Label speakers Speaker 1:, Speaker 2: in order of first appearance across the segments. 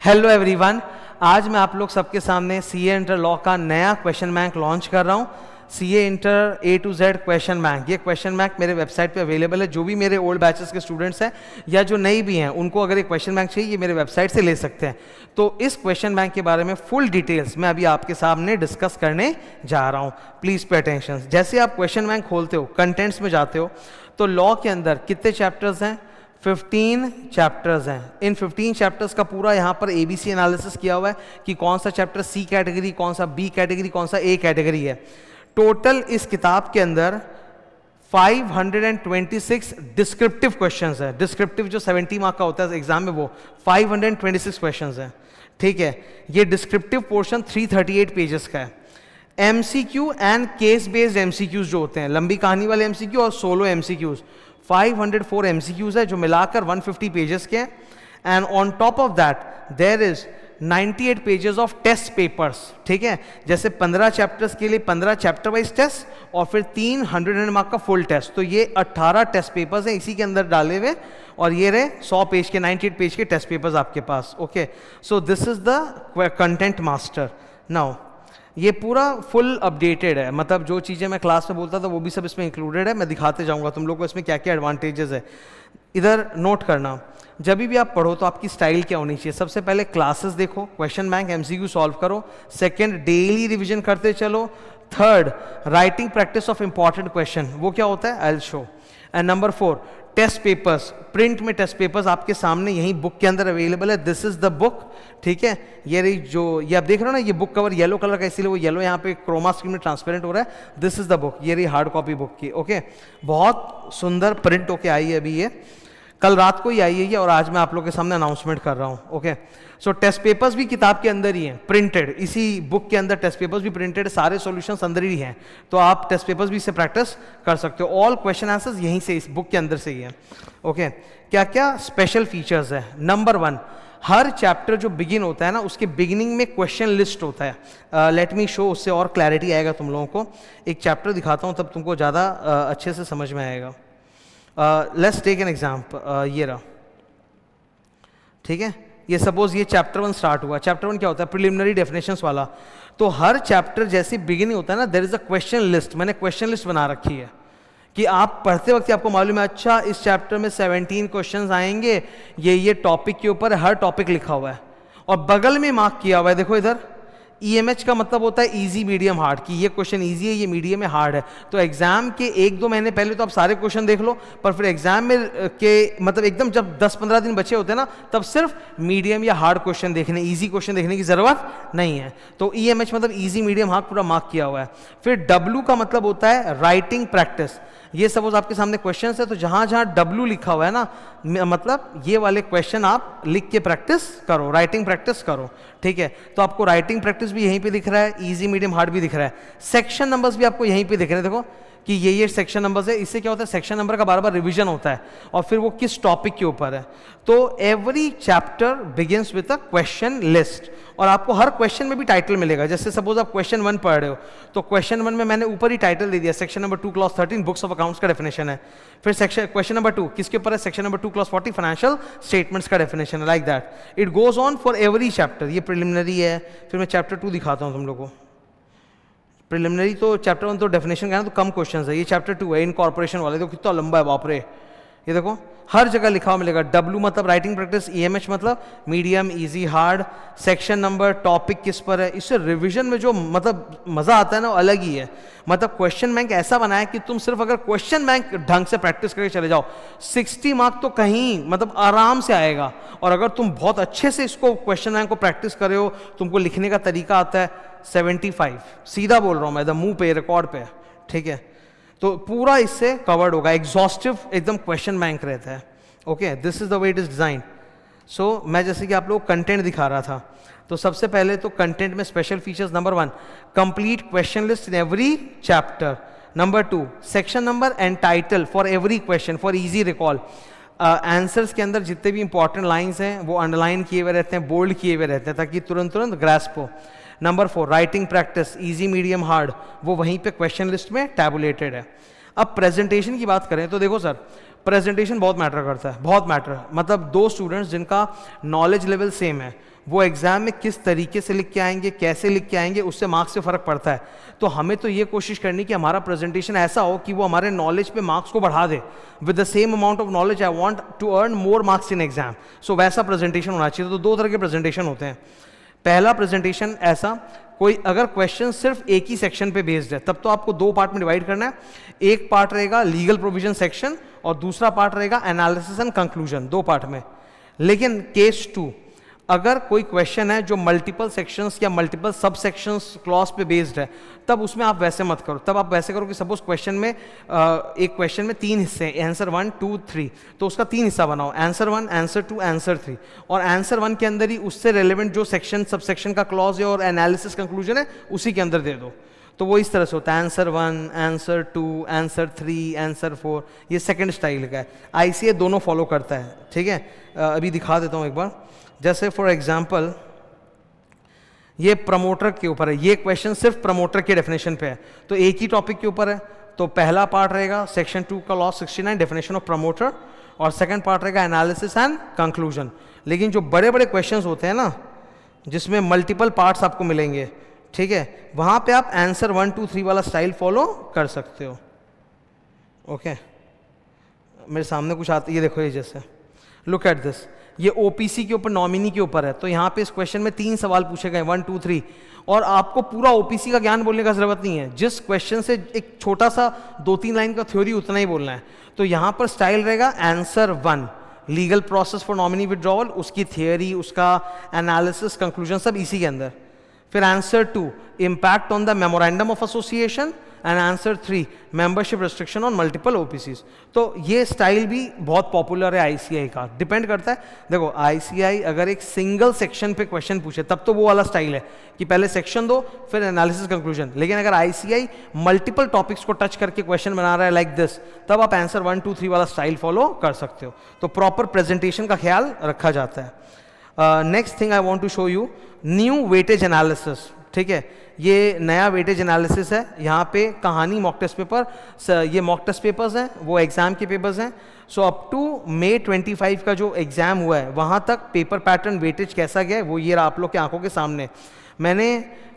Speaker 1: Hello everyone, आज मैं आप लोग सबके सामने सीए इंटर लॉ का नया क्वेश्चन बैंक लॉन्च कर रहा हूँ। CA inter A to Z question bank. ये क्वेश्चन बैंक मेरे वेबसाइट पे अवेलेबल है। जो भी मेरे ओल्ड बैचेस के स्टूडेंट्स हैं या जो नई भी हैं, उनको अगर ये क्वेश्चन बैंक चाहिए, ये मेरे वेबसाइट से ले सकते हैं। तो इस क्वेश्चन बैंक के बारे में फुल डिटेल्स मैं अभी आपके सामने डिस्कस करने जा रहा हूँ। Please pay attention. जैसे आप क्वेश्चन बैंक खोलते हो, कंटेंट्स में जाते हो, तो लॉ के अंदर कितने चैप्टर्स हैं? 15 चैप्टर्स हैं। इन 15 चैप्टर्स का पूरा यहाँ पर ABC एनालिसिस किया हुआ है कि कौन सा चैप्टर C कैटेगरी, कौन सा B कैटेगरी, कौन सा A कैटेगरी है। टोटल इस किताब के अंदर 526 डिस्क्रिप्टिव क्वेश्चंस है। डिस्क्रिप्टिव जो 70 मार्क का होता है एग्जाम में, वो 526 क्वेश्चंस है। ठीक है, ये डिस्क्रिप्टिव पोर्शन 338 पेजेस का है। MCQ and case based MCQs जो होते हैं, लंबी कहानी वाले MCQ और सोलो MCQs, 504 MCQs है जो मिलाकर 150 पेजेस के हैं। And on top of that there is 98 pages of test papers. ठीक है, जैसे 15 चैप्टर्स के लिए 15 चैप्टर वाइज टेस्ट और फिर 300 मार्क का फुल टेस्ट। तो ये 18 टेस्ट पेपर्स हैं इसी के अंदर डाले हुए, और ये रहे 100 पेज के 98 पेज के टेस्ट पेपर्स आपके पास। Okay, so this is the content master. Now ये पूरा फुल अपडेटेड है, मतलब जो चीज़ें मैं क्लास में बोलता था वो भी सब इसमें इंक्लूडेड है। मैं दिखाते जाऊंगा तुम लोग को इसमें क्या क्या एडवांटेजेस है। इधर नोट करना, जब भी आप पढ़ो तो आपकी स्टाइल क्या होनी चाहिए। सबसे पहले क्लासेस देखो, क्वेश्चन बैंक MCQ सॉल्व करो। सेकंड, डेली रिवीजन करते चलो। Third, writing practice of important question, वो क्या होता है, I will show. And number 4, test papers. Print में टेस्ट पेपर्स आपके सामने यही बुक के अंदर अवेलेबल है। This is the book. ठीक है, ये रही जो ये आप देख रहे हो ना, ये बुक कवर येलो कलर का, इसीलिए वो येलो यहाँ पे क्रोमा स्क्रीन में ट्रांसपेरेंट हो रहा है। This is the book. ये रही हार्ड कॉपी बुक की। ओके, बहुत सुंदर प्रिंट होके आई है अभी, ये कल रात को ही आई है ये, और आज मैं आप लोग के सामने अनाउंसमेंट कर रहा हूँ। ओके, सो टेस्ट पेपर्स भी किताब के अंदर ही हैं, प्रिंटेड। इसी बुक के अंदर टेस्ट पेपर्स भी प्रिंटेड, सारे सॉल्यूशंस अंदर ही हैं। तो आप टेस्ट पेपर्स भी इससे प्रैक्टिस कर सकते हो। ऑल क्वेश्चन आंसर्स यहीं से, इस बुक के अंदर से ही है। ओके, क्या क्या स्पेशल फीचर्स है? नंबर 1, हर चैप्टर जो बिगिन होता है ना, उसके बिगिनिंग में क्वेश्चन लिस्ट होता है। लेट मी शो, उससे और क्लैरिटी आएगा तुम लोगों को। एक चैप्टर दिखाता हूँ, तब तुमको ज़्यादा अच्छे से समझ में आएगा। लेट्स टेक एन एग्जाम्पल, ये रहा। ठीक है, ये सपोज ये चैप्टर 1 स्टार्ट हुआ। चैप्टर 1 क्या होता है? प्रिलिमिनरी डेफिनेशंस वाला। तो हर चैप्टर जैसे बिगिनिंग होता है ना, there is a question list. मैंने क्वेश्चन लिस्ट बना रखी है कि आप पढ़ते वक्त आपको मालूम है, अच्छा इस चैप्टर में 17 क्वेश्चंस आएंगे, ये टॉपिक के ऊपर हर टॉपिक लिखा हुआ है और बगल में मार्क किया हुआ है। देखो इधर, EMH का मतलब होता है इजी मीडियम हार्ड, कि ये क्वेश्चन इजी है, ये मीडियम है, हार्ड है। तो एग्जाम के 1-2 महीने पहले तो आप सारे क्वेश्चन देख लो, पर फिर एग्जाम में के मतलब एकदम जब 10-15 दिन बचे होते हैं ना, तब सिर्फ मीडियम या हार्ड क्वेश्चन देखने, इजी क्वेश्चन देखने की जरूरत नहीं है। तो EMH मतलब इजी मीडियम हार्ड पूरा मार्क किया हुआ है। फिर W का मतलब होता है राइटिंग प्रैक्टिस। ये सपोज आपके सामने क्वेश्चन है, तो जहां जहां W लिखा हुआ है ना, मतलब ये वाले क्वेश्चन आप लिख के प्रैक्टिस करो, राइटिंग प्रैक्टिस करो। ठीक है, तो आपको राइटिंग प्रैक्टिस भी यहीं पे दिख रहा है, इजी मीडियम हार्ड भी दिख रहा है। सेक्शन नंबर्स भी आपको यहीं पे दिख रहे हैं। देखो कि ये सेक्शन नंबर्स है। इससे क्या होता है, सेक्शन नंबर का बार बार रिवीजन होता है और फिर वो किस टॉपिक के ऊपर है। तो every chapter begins with a question list, और आपको हर क्वेश्चन में भी टाइटल मिलेगा। जैसे सपोज आप क्वेश्चन 1 पढ़ रहे हो, तो क्वेश्चन 1 में मैंने ऊपर ही टाइटल दे दिया, section number 2 clause 13 books of accounts का डेफिनेशन है। फिर सेक्शन क्वेश्चन नंबर 2 किसके ऊपर है? Section number 2 clause 40 financial statements का डेफिनेशन है। Like that it goes on for every chapter. ये प्रिलिमिनरी है। फिर मैं चैप्टर 2 दिखाता हूँ तुम लोगों को। प्रिलिमिनरी तो चैप्टर 1 तो डेफिनेशन का है, तो कम क्वेश्चंस है। ये चैप्टर 2 है, इनकॉर्पोरेशन वाले, तो कितना लंबा है, बाप रे। ये देखो हर जगह लिखा हुआ मिलेगा। W मतलब राइटिंग प्रैक्टिस, EMH मतलब medium easy hard, section number, topic किस पर है। इससे रिवीजन में जो मतलब मजा आता है ना, वो अलग ही है। मतलब क्वेश्चन बैंक ऐसा बनाया कि तुम सिर्फ अगर क्वेश्चन बैंक ढंग से प्रैक्टिस करके चले जाओ, 60 मार्क तो कहीं मतलब आराम से आएगा। और अगर तुम बहुत अच्छे से इसको क्वेश्चन बैंक को प्रैक्टिस करे हो, तुमको लिखने का तरीका आता है, 75। सीधा बोल रहा हूं मैं, मुंह पे, रिकॉर्ड पे। ठीक है, तो पूरा इससे कवर्ड होगा, एग्जॉस्टिव एकदम क्वेश्चन बैंक रहता है। Okay, this is the way it is design. So मैं जैसे कि आप लोग कंटेंट दिखा रहा था, तो सबसे पहले तो कंटेंट में special features. Number 1, complete question list in every chapter. Number 2, section number and title for every question for easy recall. Answers के अंदर जितने भी इंपॉर्टेंट लाइंस हैं वो अंडरलाइन किए हुए रहते हैं, बोल्ड किए हुए रहते हैं, ताकि तुरंत ग्रैस्प हो। Number 4, writing practice, easy medium hard, वो वहीं पे क्वेश्चन लिस्ट में टैबुलेटेड है। अब प्रेजेंटेशन की बात करें तो देखो सर, प्रेजेंटेशन बहुत मैटर करता है, बहुत मैटर। मतलब 2 स्टूडेंट्स जिनका नॉलेज लेवल सेम है, वो एग्जाम में किस तरीके से लिख के आएंगे, कैसे लिख के आएंगे, उससे मार्क्स से फर्क पड़ता है। तो हमें तो ये कोशिश करनी कि हमारा प्रेजेंटेशन ऐसा हो कि वो हमारे नॉलेज पे मार्क्स को बढ़ा दे। With the same amount of knowledge I want to earn more marks in exam, so वैसा प्रेजेंटेशन होना चाहिए। तो दो तरह के प्रेजेंटेशन होते हैं। पहला प्रेजेंटेशन ऐसा, कोई अगर क्वेश्चन सिर्फ एक ही सेक्शन पे बेस्ड है तब तो आपको दो पार्ट में डिवाइड करना है। एक पार्ट रहेगा लीगल प्रोविजन सेक्शन और दूसरा पार्ट रहेगा एनालिसिस एंड कंक्लूजन, दो पार्ट में। लेकिन केस 2, अगर कोई क्वेश्चन है जो मल्टीपल सेक्शंस या मल्टीपल सब सेक्शंस क्लॉज पे बेस्ड है, तब उसमें आप वैसे मत करो। तब आप वैसे करो कि सपोज क्वेश्चन में एक क्वेश्चन में 3 हिस्से हैं, आंसर 1, 2, 3, तो उसका 3 हिस्सा बनाओ, आंसर 1, आंसर 2, आंसर 3, और आंसर 1 के अंदर ही उससे रेलेवेंट जो सेक्शन सब सेक्शन का क्लॉज है और एनालिसिस कंक्लूजन है उसी के अंदर दे दो। तो वो इस तरह से होता है, आंसर 1, आंसर 2, आंसर 3, आंसर 4। ये सेकंड स्टाइल का है। आईसीए दोनों फॉलो करता है, ठीक है। अभी दिखा देता हूँ एक बार। जैसे फॉर एग्जांपल ये प्रमोटर के ऊपर है, ये क्वेश्चन सिर्फ प्रमोटर के डेफिनेशन पे है, तो एक ही टॉपिक के ऊपर है। तो पहला पार्ट रहेगा सेक्शन 2 का लॉ 69 डेफिनेशन ऑफ प्रमोटर, और सेकंड पार्ट रहेगा एनालिसिस एंड कंक्लूजन। लेकिन जो बड़े बड़े क्वेश्चंस होते हैं ना, जिसमें मल्टीपल पार्ट्स आपको मिलेंगे, ठीक है, वहां पे आप आंसर 1, 2, 3 वाला स्टाइल फॉलो कर सकते हो। ओके, मेरे सामने कुछ आता, ये देखो, ये जैसे लुक एट दिस, ये ओपीसी के ऊपर, नॉमिनी के ऊपर है। तो यहाँ पे इस क्वेश्चन में 3 सवाल पूछे गए, 1, 2, 3, और आपको पूरा ओपीसी का ज्ञान बोलने का जरूरत नहीं है। जिस क्वेश्चन से एक छोटा सा 2-3 लाइन का थ्योरी उतना ही बोलना है। तो यहाँ पर स्टाइल रहेगा answer 1 legal process for nominee withdrawal, उसकी थियोरी, उसका एनालिसिस, कंक्लूजन सब इसी के अंदर। फिर answer 2 impact on the memorandum of association, and answer 3 membership restriction on multiple OPCs. तो ये स्टाइल भी बहुत पॉपुलर है आईसीआई का। डिपेंड करता है, देखो आईसीआई अगर एक सिंगल सेक्शन पे क्वेश्चन पूछे तब तो वो वाला स्टाइल है कि पहले सेक्शन दो फिर एनालिसिस कंक्लूजन। लेकिन अगर आईसीआई मल्टीपल टॉपिक्स को टच करके क्वेश्चन बना रहा है लाइक दिस, तब आप आंसर 1, 2, 3 वाला स्टाइल फॉलो कर सकते हो। तो प्रॉपर प्रेजेंटेशन का ख्याल रखा जाता है। Next thing I want to show you new weightage analysis, ठीक है। ये नया वेटेज एनालिसिस है। यहाँ पे कहानी मॉक टेस्ट पेपर, ये मॉक टेस्ट पेपर्स हैं, वो एग्जाम के पेपर्स हैं। सो अप टू मई 25 का जो एग्जाम हुआ है वहाँ तक पेपर पैटर्न वेटेज कैसा गया है वो ये रहा आप लोग के आंखों के सामने। मैंने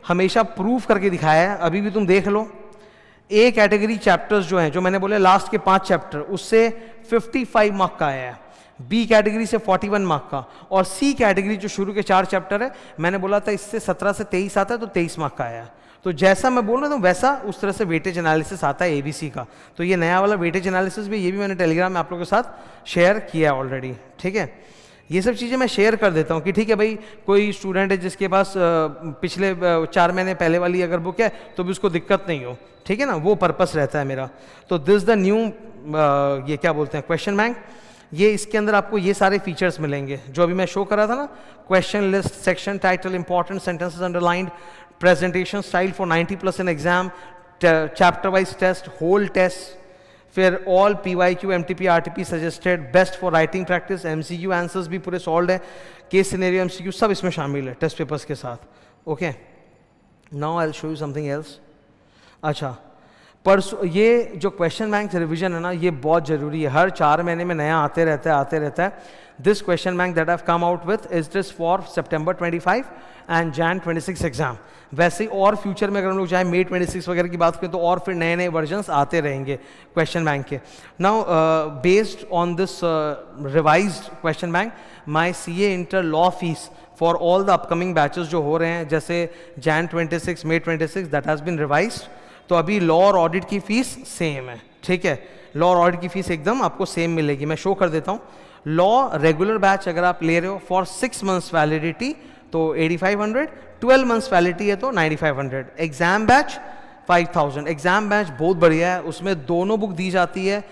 Speaker 1: हमेशा प्रूफ करके दिखाया है, अभी भी तुम देख लो। ए कैटेगरी चैप्टर्स जो हैं, जो मैंने बोले लास्ट के 5 चैप्टर, उससे 55 मार्क का आया है। बी कैटेगरी से 41 मार्क का, और सी कैटेगरी जो शुरू के 4 चैप्टर है, मैंने बोला था इससे 17 से 23 आता है, तो 23 मार्क का आया है। तो जैसा मैं बोल रहा था वैसा उस तरह से वेटेज एनालिसिस आता है एबीसी का। तो ये नया वाला वेटेज एनालिसिस भी, ये भी मैंने टेलीग्राम में आप लोगों के साथ शेयर किया है ऑलरेडी, ठीक है। ये सब चीज़ें मैं शेयर कर देता हूँ कि ठीक है भाई, कोई स्टूडेंट है जिसके पास पिछले 4 महीने पहले वाली अगर बुक है तो भी उसको दिक्कत नहीं हो, ठीक है ना, वो पर्पस रहता है मेरा। तो दिस द न्यू ये क्या बोलते हैं क्वेश्चन बैंक। ये इसके अंदर आपको ये सारे फीचर्स मिलेंगे जो अभी मैं शो कर रहा था ना, question list, section title, important sentences underlined, presentation style for 90+ in exam, chapter wise test, whole test, फिर all PYQ, MTP, RTP suggested, best for writing practice, MCQ answers भी पूरे सॉल्व है, केस सिनेरियो MCQ सब इसमें शामिल है test papers के साथ। Okay, now I will show you something else. अच्छा, परसों ये जो क्वेश्चन बैंक रिवीजन है ना, ये बहुत जरूरी है। हर 4 महीने में नया आते रहता है। This question bank that I have come out with is this for September 25 and Jan 26 exam. वैसे ही और फ्यूचर में अगर हम लोग जाए May 26 वगैरह की बात करें तो और फिर नए नए वर्जन्स आते रहेंगे क्वेश्चन बैंक के। Now based on this revised question bank, my CA inter law fees for all the upcoming batches जो हो रहे हैं, जैसे Jan 26, May 26, that has been revised. तो अभी लॉ और ऑडिट की फीस सेम है, ठीक है। लॉ और ऑडिट की फीस एकदम आपको सेम मिलेगी। मैं शो कर देता हूँ। लॉ रेगुलर बैच अगर आप ले रहे हो फॉर 6 months वैलिडिटी तो 8500, 12 months वैलिडिटी है तो 9500। Exam batch 5000। एग्जाम बैच बहुत बढ़िया है, उसमें दोनों बुक दी जाती है,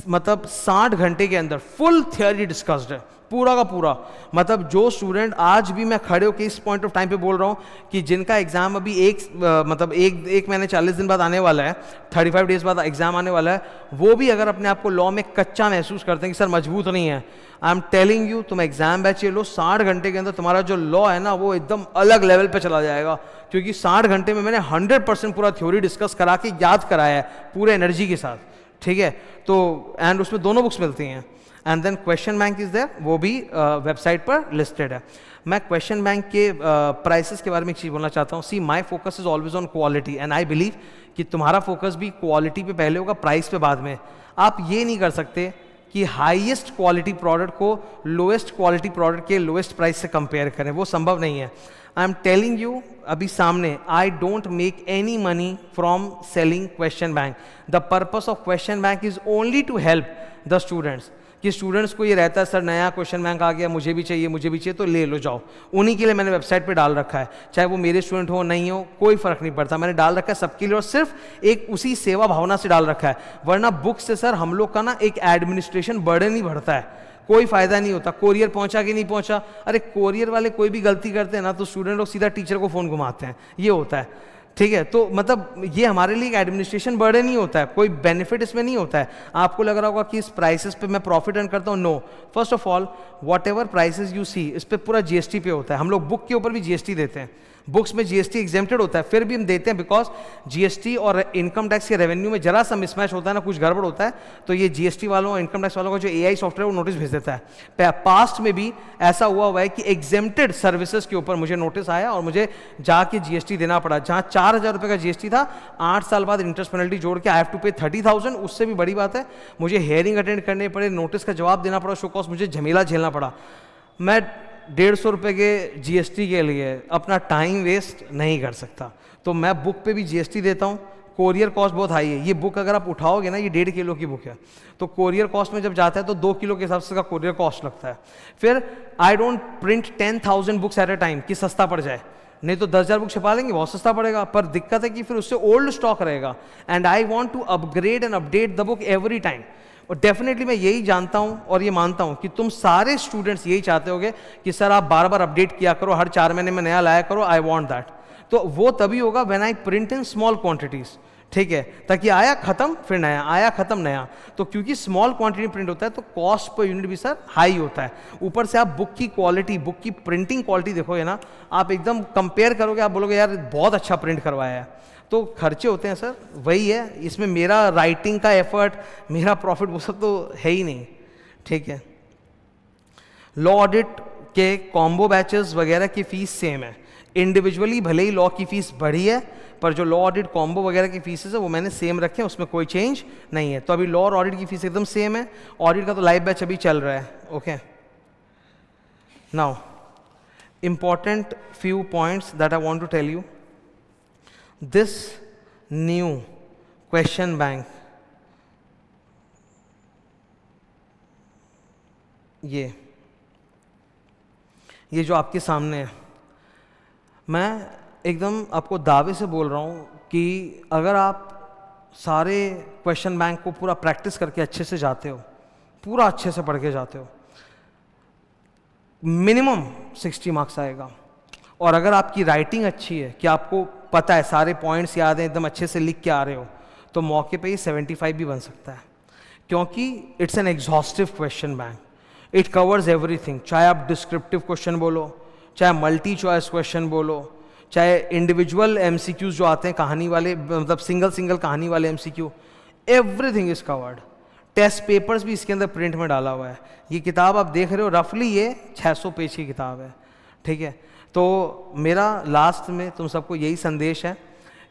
Speaker 1: मतलब 60 घंटे के अंदर फुल थियोरी डिस्कस्ड है पूरा का पूरा। मतलब जो स्टूडेंट आज भी मैं खड़े होकर इस पॉइंट ऑफ टाइम पे बोल रहा हूँ कि जिनका एग्जाम अभी एक महीने 40 दिन बाद आने वाला है, 35 डेज बाद एग्जाम आने वाला है, वो भी अगर अपने आप को लॉ में कच्चा महसूस करते हैं कि सर मजबूत नहीं है, आई एम टेलिंग यू, तुम एग्जाम बैच ये लो, 60 घंटे के अंदर तुम्हारा जो लॉ है ना वो एकदम अलग लेवल पे चला जाएगा। क्योंकि 60 घंटे में मैंने 100% पूरा थ्योरी डिस्कस करा के याद कराया है पूरे एनर्जी के साथ, ठीक है। तो एंड उसमें दोनों बुक्स मिलती हैं। And then question bank is there, वो भी वेबसाइट पर लिस्टेड है। मैं क्वेश्चन बैंक के प्राइसेस के बारे में एक चीज़ बोलना चाहता हूँ. See my focus is always on quality and I believe कि तुम्हारा फोकस भी क्वालिटी पे पहले होगा, प्राइस पे बाद में. आप ये नहीं कर सकते कि हाईएस्ट क्वालिटी प्रोडक्ट को लोएस्ट क्वालिटी प्रोडक्ट के लोएस्ट प्राइस से कंपेयर करें, वो संभव नहीं है. आई एम टेलिंग यू अभी सामने, I don't make any money from selling question bank. The purpose of question bank is only to help the students, कि स्टूडेंट्स को ये रहता है सर नया क्वेश्चन बैंक आ गया, मुझे भी चाहिए तो ले लो जाओ. उन्हीं के लिए मैंने वेबसाइट पे डाल रखा है, चाहे वो मेरे स्टूडेंट हो नहीं हो कोई फर्क नहीं पड़ता. मैंने डाल रखा है सबके लिए और सिर्फ एक उसी सेवा भावना से डाल रखा है. वरना बुक से सर हम लोग का ना एक एडमिनिस्ट्रेशन बर्डन ही बढ़ता है, कोई फायदा नहीं होता. कोरियर पहुंचा कि नहीं पहुंचा, अरे कोरियर वाले कोई भी गलती करते हैं ना तो स्टूडेंट लोग सीधा टीचर को फोन घुमाते हैं, ये होता है. ठीक है, तो मतलब ये हमारे लिए एक एडमिनिस्ट्रेशन बर्डन नहीं होता है, कोई बेनिफिट इसमें नहीं होता है. आपको लग रहा होगा कि इस प्राइसेस पे मैं प्रॉफिट अर्न करता हूँ. No, first of all whatever prices you see इस पे पूरा जीएसटी पे होता है. हम लोग बुक के ऊपर भी जीएसटी देते हैं, बुक्स में जीएसटी एग्जेम्प्टेड होता है, फिर भी हम देते हैं बिकॉज जीएसटी और इनकम टैक्स के रेवेन्यू में जरा सा मिसमैच होता है ना, कुछ गड़बड़ होता है, तो ये जीएसटी वालों और इनकम टैक्स वालों का जो एआई सॉफ्टवेयर वो नोटिस भेज देता है. पास्ट में भी ऐसा हुआ है कि एग्जेम्प्टेड सर्विसेज के ऊपर मुझे नोटिस आया और मुझे जाके जीएसटी देना पड़ा. जहां 4,000 रुपये का जीएसटी था, 8 साल बाद इंटरेस्ट पेनल्टी जोड़ के आई हैव टू पे 30,000. उससे भी बड़ी बात है मुझे हेयरिंग अटेंड करने पड़े, नोटिस का जवाब देना पड़ा, शो कॉस्ट मुझे झमेला झेलना पड़ा. मैं 150 रुपये के जीएसटी के लिए अपना टाइम वेस्ट नहीं कर सकता, तो मैं बुक पे भी जीएसटी देता हूँ. कोरियर कॉस्ट बहुत हाई है. ये बुक अगर आप उठाओगे ना, ये 1.5 किलो की बुक है, तो कोरियर कॉस्ट में जब जाता है तो 2 किलो के हिसाब से का कोरियर कॉस्ट लगता है. फिर I don't print 10,000 books at a time कि सस्ता पड़ जाए, नहीं तो 10,000 बुक छपा लेंगे बहुत सस्ता पड़ेगा, पर दिक्कत है कि फिर उससे ओल्ड स्टॉक रहेगा. And I want to upgrade and update the book every time. और डेफिनेटली मैं यही जानता हूं और ये मानता हूं कि तुम सारे स्टूडेंट्स यही चाहते होगे कि सर आप बार बार अपडेट किया करो, हर 4 महीने में नया लाया करो. I want that. तो वो तभी होगा when I print in small quantities. ठीक है, ताकि आया खत्म फिर नया, आया खत्म नया. तो क्योंकि स्मॉल क्वांटिटी प्रिंट होता है तो कॉस्ट पर यूनिट भी सर हाई होता है. ऊपर से आप बुक की क्वालिटी, बुक की प्रिंटिंग क्वालिटी देखोगे ना, आप एकदम कंपेयर करोगे, आप बोलोगे यार बहुत अच्छा प्रिंट करवाया है. तो खर्चे होते हैं सर, वही है. इसमें मेरा राइटिंग का एफर्ट, मेरा प्रॉफिट वो सब तो है ही नहीं. ठीक है, लॉ ऑडिट के कॉम्बो बैचेस वगैरह की फीस सेम है. इंडिविजुअली भले ही लॉ की फीस बढ़ी है, पर जो लॉ ऑडिट कॉम्बो वगैरह की फीसेस है वो मैंने सेम रखे हैं, उसमें कोई चेंज नहीं है. तो अभी लॉ और ऑडिट की फीस एकदम सेम है. ऑडिट का तो लाइव बैच अभी चल रहा है. Okay, now important few points that I want to tell you. This new question bank, ये जो आपके सामने है, मैं एकदम आपको दावे से बोल रहा हूँ कि अगर आप सारे क्वेश्चन बैंक को पूरा प्रैक्टिस करके अच्छे से जाते हो, पूरा अच्छे से पढ़ के जाते हो, मिनिमम 60 मार्क्स आएगा. और अगर आपकी राइटिंग अच्छी है कि आपको पता है सारे पॉइंट्स याद हैं, एकदम अच्छे से लिख के आ रहे हो, तो मौके पे ही 75 भी बन सकता है. क्योंकि it's an exhaustive question bank, it covers everything. चाहे आप डिस्क्रिप्टिव क्वेश्चन बोलो, चाहे मल्टी चॉइस क्वेश्चन बोलो, चाहे इंडिविजुअल एमसीक्यूज जो आते हैं कहानी वाले, मतलब सिंगल कहानी वाले MCQ, everything is covered. Test papers भी इसके अंदर प्रिंट में डाला हुआ है. ये किताब आप देख रहे हो, रफली ये 600 पेज की किताब है. ठीक है, तो मेरा लास्ट में तुम सबको यही संदेश है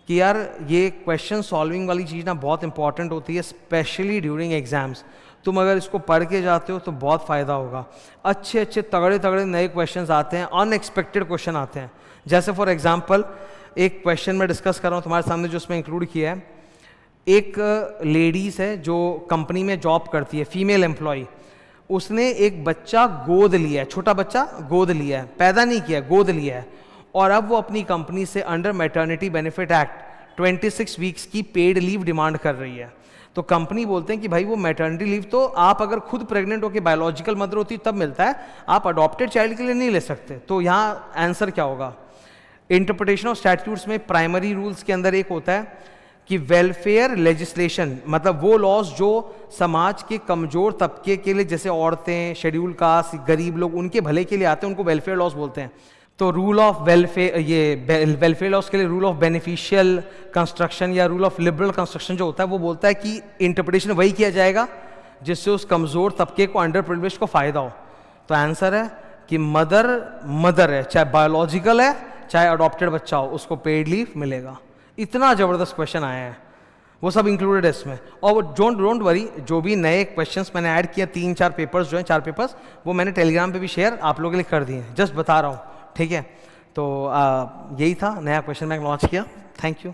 Speaker 1: कि यार ये क्वेश्चन सॉल्विंग वाली चीज़ ना बहुत इंपॉर्टेंट होती है, स्पेशली ड्यूरिंग एग्जाम्स. तुम अगर इसको पढ़ के जाते हो तो बहुत फ़ायदा होगा. अच्छे अच्छे तगड़े नए क्वेश्चंस आते हैं, अनएक्सपेक्टेड क्वेश्चन आते हैं. जैसे फॉर एग्जांपल एक क्वेश्चन मैं डिस्कस कर रहा हूँ तुम्हारे सामने, जो उसमें इंक्लूड किया है. एक लेडीज़ है जो कंपनी में जॉब करती है, फीमेल एम्प्लॉय. उसने एक बच्चा गोद लिया है, छोटा बच्चा गोद लिया है, पैदा नहीं किया, गोद लिया है. और अब वो अपनी कंपनी से under maternity benefit act 26 weeks की पेड लीव डिमांड कर रही है. तो कंपनी बोलते हैं कि भाई वो मैटरनिटी लीव तो आप अगर खुद प्रेग्नेंट होकर बायोलॉजिकल मदर होती तब मिलता है, आप अडॉप्टेड चाइल्ड के लिए नहीं ले सकते. तो यहाँ आंसर क्या होगा? इंटरप्रिटेशन ऑफ स्टैट्यूट्स में प्राइमरी रूल्स के अंदर एक होता है कि वेलफेयर लेजिस्लेशन, मतलब वो लॉज जो समाज के कमजोर तबके के लिए, जैसे औरतें, शेड्यूल कास्ट, गरीब लोग, उनके भले के लिए आते हैं, उनको वेलफेयर लॉज बोलते हैं. तो रूल ऑफ वेलफेयर, ये वेलफेयर लॉज के लिए रूल ऑफ बेनिफिशियल कंस्ट्रक्शन या रूल ऑफ लिबरल कंस्ट्रक्शन जो होता है, वो बोलता है कि इंटरप्रिटेशन वही किया जाएगा जिससे उस कमजोर तबके को, अंडर प्रिविलेज को फायदा हो. तो आंसर है कि मदर है, चाहे बायोलॉजिकल है चाहे अडॉप्टेड बच्चा हो, उसको पेड लीव मिलेगा। इतना ज़बरदस्त क्वेश्चन आया है, वो सब इंक्लूडेड है इसमें। और डोंट वरी, जो भी नए क्वेश्चंस मैंने ऐड किया, 3-4 पेपर्स जो हैं, 4 पेपर्स, वो मैंने टेलीग्राम पे भी शेयर आप लोगों के लिए कर दिए हैं, जस्ट बता रहा हूँ, ठीक है। तो यही था, नया क्वेश्चन बैंक लॉन्च किया। Thank you.